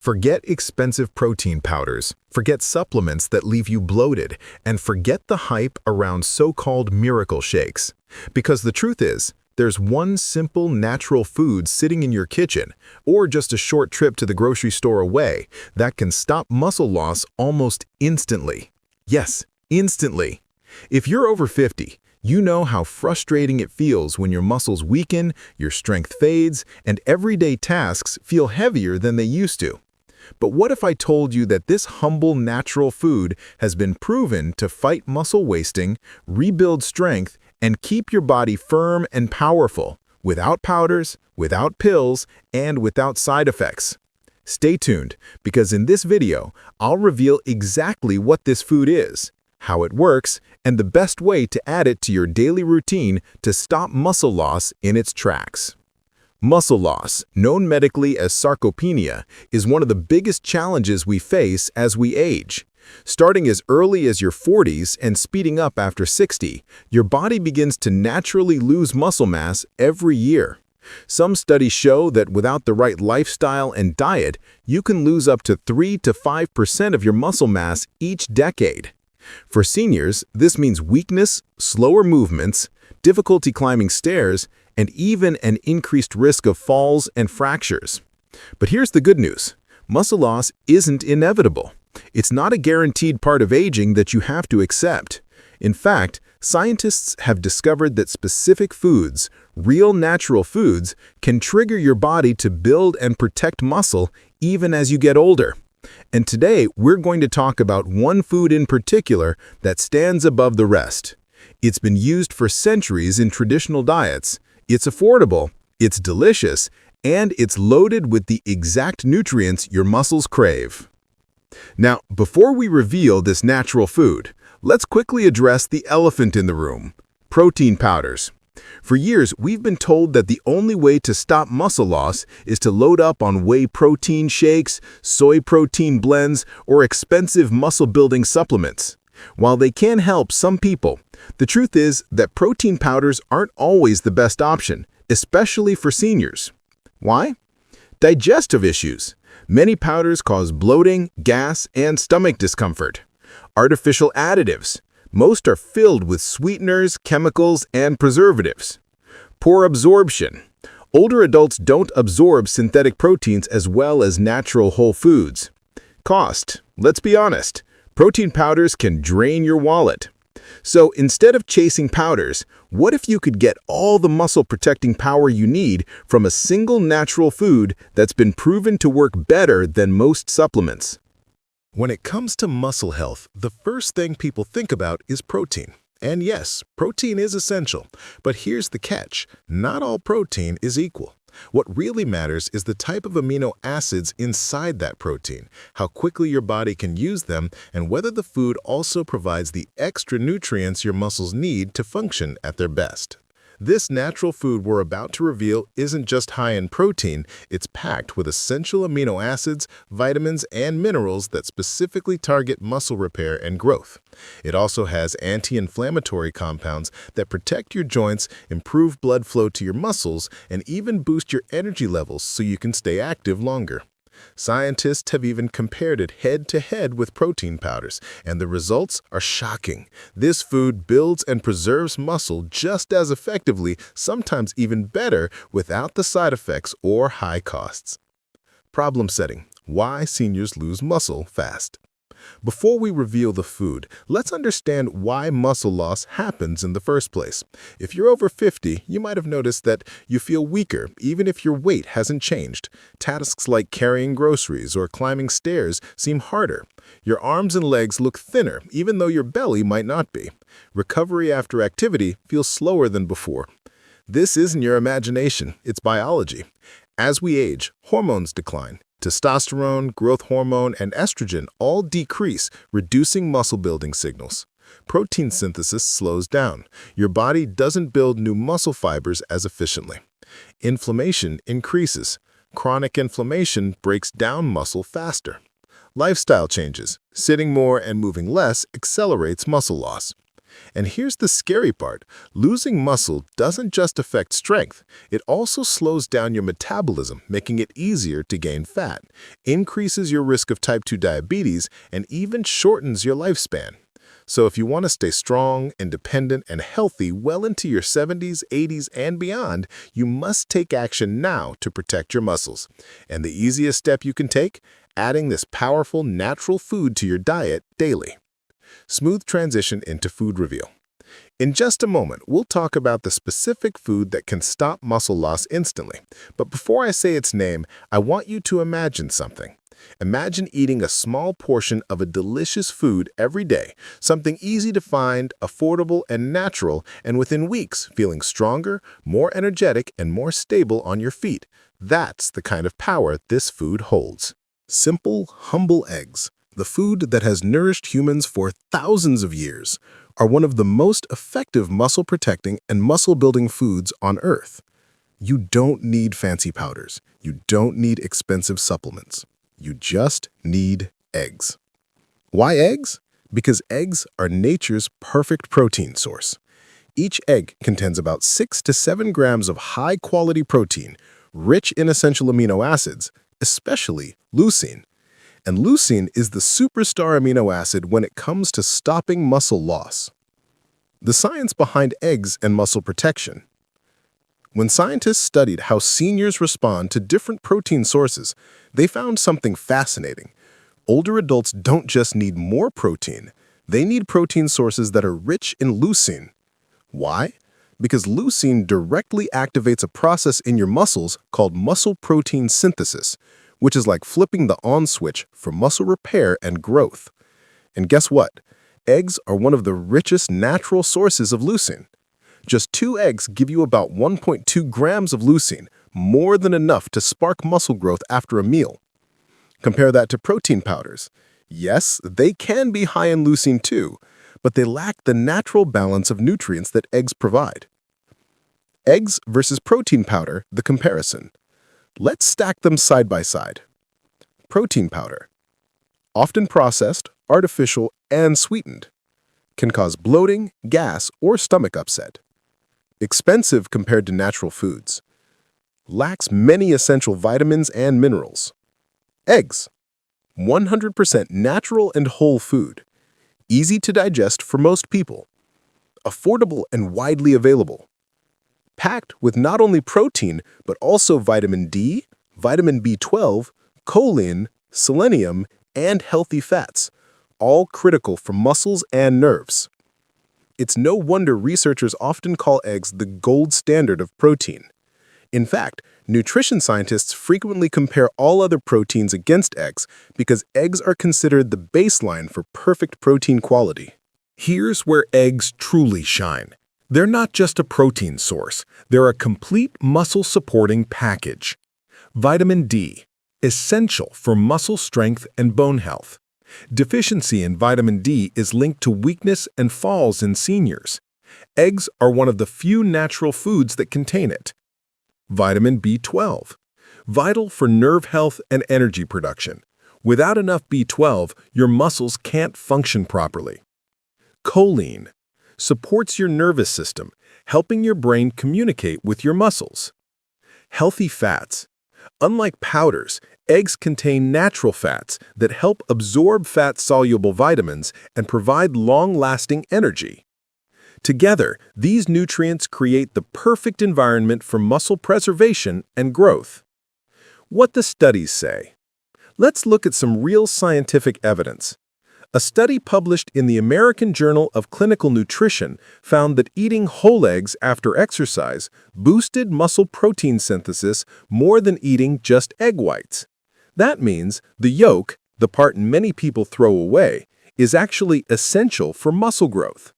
Forget expensive protein powders, forget supplements that leave you bloated, and forget the hype around so-called miracle shakes. Because the truth is, there's one simple natural food sitting in your kitchen, or just a short trip to the grocery store away, that can stop muscle loss almost instantly. Yes, instantly. If you're over 50, you know how frustrating it feels when your muscles weaken, your strength fades, and everyday tasks feel heavier than they used to. But what if I told you that this humble natural food has been proven to fight muscle wasting, rebuild strength, and keep your body firm and powerful, without powders, without pills, and without side effects? Stay tuned, because in this video, I'll reveal exactly what this food is, how it works, and the best way to add it to your daily routine to stop muscle loss in its tracks. Muscle loss, known medically as sarcopenia, is one of the biggest challenges we face as we age. Starting as early as your 40s and speeding up after 60, your body begins to naturally lose muscle mass every year. Some studies show that without the right lifestyle and diet, you can lose up to 3 to 5% of your muscle mass each decade. For seniors, this means weakness, slower movements, difficulty climbing stairs, and even an increased risk of falls and fractures. But here's the good news. Muscle loss isn't inevitable. It's not a guaranteed part of aging that you have to accept. In fact, scientists have discovered that specific foods, real natural foods, can trigger your body to build and protect muscle even as you get older. And today, we're going to talk about one food in particular that stands above the rest. It's been used for centuries in traditional diets. It's affordable, it's delicious, and it's loaded with the exact nutrients your muscles crave. Now, before we reveal this natural food, let's quickly address the elephant in the room: protein powders. For years, we've been told that the only way to stop muscle loss is to load up on whey protein shakes, soy protein blends, or expensive muscle-building supplements. While they can help some people, the truth is that protein powders aren't always the best option, especially for seniors. Why? Digestive issues. Many powders cause bloating, gas, and stomach discomfort. Artificial additives. Most are filled with sweeteners, chemicals, and preservatives. Poor absorption. Older adults don't absorb synthetic proteins as well as natural whole foods. Cost. Let's be honest. Protein powders can drain your wallet. So instead of chasing powders, what if you could get all the muscle-protecting power you need from a single natural food that's been proven to work better than most supplements? When it comes to muscle health, the first thing people think about is protein. And yes, protein is essential. But here's the catch: not all protein is equal. What really matters is the type of amino acids inside that protein, how quickly your body can use them, and whether the food also provides the extra nutrients your muscles need to function at their best. This natural food we're about to reveal isn't just high in protein, it's packed with essential amino acids, vitamins, and minerals that specifically target muscle repair and growth. It also has anti-inflammatory compounds that protect your joints, improve blood flow to your muscles, and even boost your energy levels so you can stay active longer. Scientists have even compared it head-to-head with protein powders, and the results are shocking. This food builds and preserves muscle just as effectively, sometimes even better, without the side effects or high costs. Problem setting: why seniors lose muscle fast. Before we reveal the food, let's understand why muscle loss happens in the first place. If you're over 50, you might have noticed that you feel weaker even if your weight hasn't changed. Tasks like carrying groceries or climbing stairs seem harder. Your arms and legs look thinner even though your belly might not be. Recovery after activity feels slower than before. This isn't your imagination, it's biology. As we age, hormones decline. Testosterone, growth hormone, and estrogen all decrease, reducing muscle-building signals. Protein synthesis slows down. Your body doesn't build new muscle fibers as efficiently. Inflammation increases. Chronic inflammation breaks down muscle faster. Lifestyle changes. Sitting more and moving less accelerates muscle loss. And here's the scary part. Losing muscle doesn't just affect strength. It also slows down your metabolism, making it easier to gain fat, increases your risk of type 2 diabetes, and even shortens your lifespan. So if you want to stay strong, independent, and healthy well into your 70s, 80s, and beyond, you must take action now to protect your muscles. And the easiest step you can take? Adding this powerful, natural food to your diet daily. Smooth transition into food reveal. In just a moment, we'll talk about the specific food that can stop muscle loss instantly. But before I say its name, I want you to imagine something. Imagine eating a small portion of a delicious food every day, something easy to find, affordable, and natural, and within weeks, feeling stronger, more energetic, and more stable on your feet. That's the kind of power this food holds. Simple, humble eggs, the food that has nourished humans for thousands of years, are one of the most effective muscle-protecting and muscle-building foods on Earth. You don't need fancy powders. You don't need expensive supplements. You just need eggs. Why eggs? Because eggs are nature's perfect protein source. Each egg contains about 6 to 7 grams of high-quality protein, rich in essential amino acids, especially leucine. And leucine is the superstar amino acid when it comes to stopping muscle loss. The science behind eggs and muscle protection. When scientists studied how seniors respond to different protein sources, they found something fascinating. Older adults don't just need more protein, they need protein sources that are rich in leucine. Why? Because leucine directly activates a process in your muscles called muscle protein synthesis, which is like flipping the on switch for muscle repair and growth. And guess what? Eggs are one of the richest natural sources of leucine. Just 2 eggs give you about 1.2 grams of leucine, more than enough to spark muscle growth after a meal. Compare that to protein powders. Yes, they can be high in leucine too, but they lack the natural balance of nutrients that eggs provide. Eggs versus protein powder, the comparison. Let's stack them side by side. Protein powder. Often processed, artificial, and sweetened. Can cause bloating, gas, or stomach upset. Expensive compared to natural foods. Lacks many essential vitamins and minerals. Eggs. 100% natural and whole food. Easy to digest for most people. Affordable and widely available. Packed with not only protein, but also vitamin D, vitamin B12, choline, selenium, and healthy fats, all critical for muscles and nerves. It's no wonder researchers often call eggs the gold standard of protein. In fact, nutrition scientists frequently compare all other proteins against eggs because eggs are considered the baseline for perfect protein quality. Here's where eggs truly shine. They're not just a protein source, they're a complete muscle-supporting package. Vitamin D, essential for muscle strength and bone health. Deficiency in vitamin D is linked to weakness and falls in seniors. Eggs are one of the few natural foods that contain it. Vitamin B12, vital for nerve health and energy production. Without enough B12, your muscles can't function properly. Choline, supports your nervous system, helping your brain communicate with your muscles. Healthy fats. Unlike powders, eggs contain natural fats that help absorb fat-soluble vitamins and provide long-lasting energy. Together, these nutrients create the perfect environment for muscle preservation and growth. What the studies say. Let's look at some real scientific evidence. A study published in the American Journal of Clinical Nutrition found that eating whole eggs after exercise boosted muscle protein synthesis more than eating just egg whites. That means the yolk, the part many people throw away, is actually essential for muscle growth.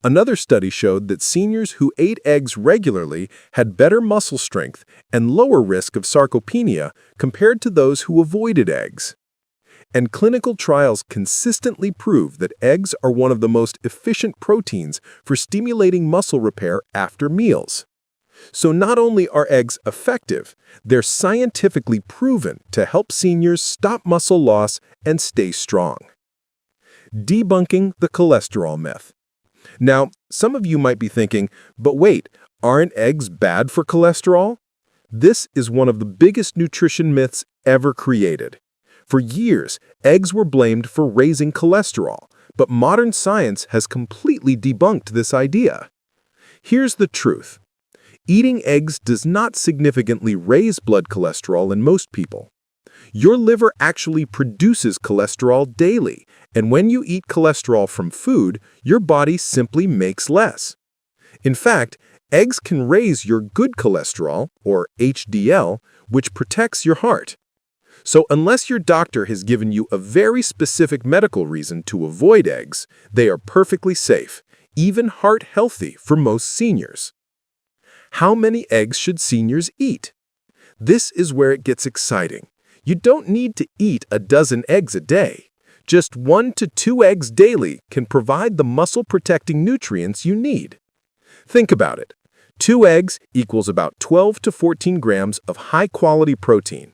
Another study showed that seniors who ate eggs regularly had better muscle strength and lower risk of sarcopenia compared to those who avoided eggs. And clinical trials consistently prove that eggs are one of the most efficient proteins for stimulating muscle repair after meals. So not only are eggs effective, they're scientifically proven to help seniors stop muscle loss and stay strong. Debunking the cholesterol myth. Now, some of you might be thinking, but wait, aren't eggs bad for cholesterol? This is one of the biggest nutrition myths ever created. For years, eggs were blamed for raising cholesterol, but modern science has completely debunked this idea. Here's the truth. Eating eggs does not significantly raise blood cholesterol in most people. Your liver actually produces cholesterol daily, and when you eat cholesterol from food, your body simply makes less. In fact, eggs can raise your good cholesterol, or HDL, which protects your heart. So unless your doctor has given you a very specific medical reason to avoid eggs, they are perfectly safe, even heart-healthy for most seniors. How many eggs should seniors eat? This is where it gets exciting. You don't need to eat a dozen eggs a day. Just 1 to 2 eggs daily can provide the muscle-protecting nutrients you need. Think about it. 2 eggs equals about 12 to 14 grams of high-quality protein.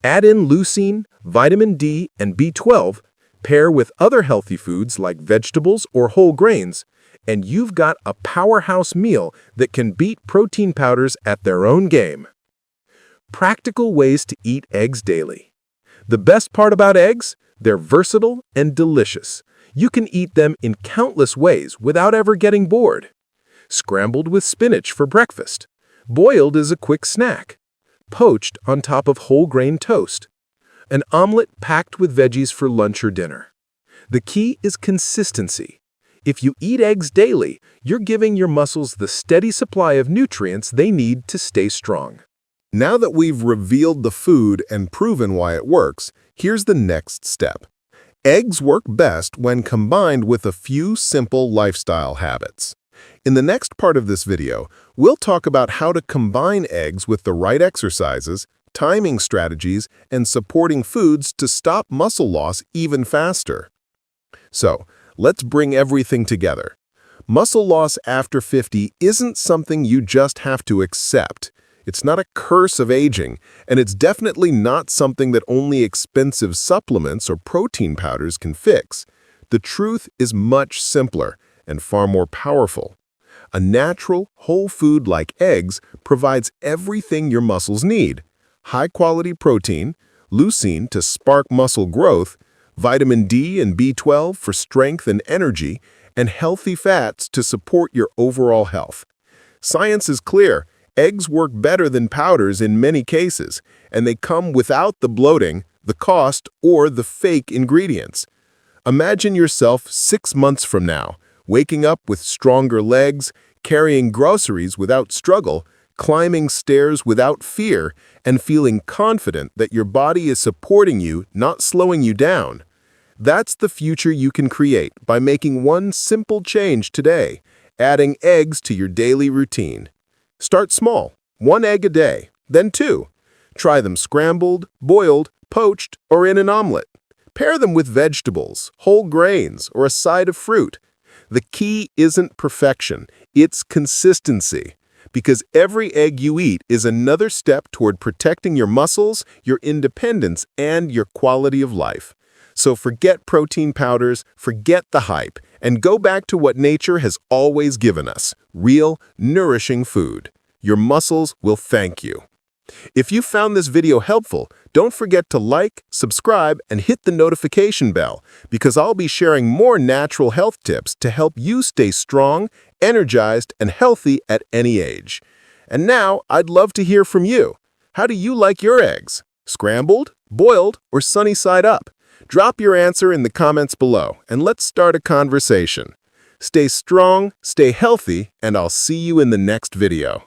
Add in leucine, vitamin D, and B12, pair with other healthy foods like vegetables or whole grains, and you've got a powerhouse meal that can beat protein powders at their own game. Practical ways to eat eggs daily. The best part about eggs? They're versatile and delicious. You can eat them in countless ways without ever getting bored. Scrambled with spinach for breakfast. Boiled as a quick snack. Poached on top of whole grain toast. An omelet packed with veggies for lunch or dinner. The key is consistency. If you eat eggs daily, you're giving your muscles the steady supply of nutrients they need to stay strong. Now that we've revealed the food and proven why it works, here's the next step. Eggs work best when combined with a few simple lifestyle habits. In the next part of this video, we'll talk about how to combine eggs with the right exercises, timing strategies, and supporting foods to stop muscle loss even faster. So, let's bring everything together. Muscle loss after 50 isn't something you just have to accept. It's not a curse of aging, and it's definitely not something that only expensive supplements or protein powders can fix. The truth is much simpler and far more powerful. A natural, whole food like eggs provides everything your muscles need. High-quality protein, leucine to spark muscle growth, vitamin D and B12 for strength and energy, and healthy fats to support your overall health. Science is clear. Eggs work better than powders in many cases, and they come without the bloating, the cost, or the fake ingredients. Imagine yourself 6 months from now, waking up with stronger legs, carrying groceries without struggle, climbing stairs without fear, and feeling confident that your body is supporting you, not slowing you down. That's the future you can create by making one simple change today, adding eggs to your daily routine. Start small, 1 egg a day, then 2. Try them scrambled, boiled, poached, or in an omelet. Pair them with vegetables, whole grains, or a side of fruit. The key isn't perfection, it's consistency. Because every egg you eat is another step toward protecting your muscles, your independence, and your quality of life. So forget protein powders, forget the hype, and go back to what nature has always given us, real, nourishing food. Your muscles will thank you. If you found this video helpful, don't forget to like, subscribe, and hit the notification bell, because I'll be sharing more natural health tips to help you stay strong, energized, and healthy at any age. And now, I'd love to hear from you. How do you like your eggs? Scrambled, boiled, or sunny side up? Drop your answer in the comments below, and let's start a conversation. Stay strong, stay healthy, and I'll see you in the next video.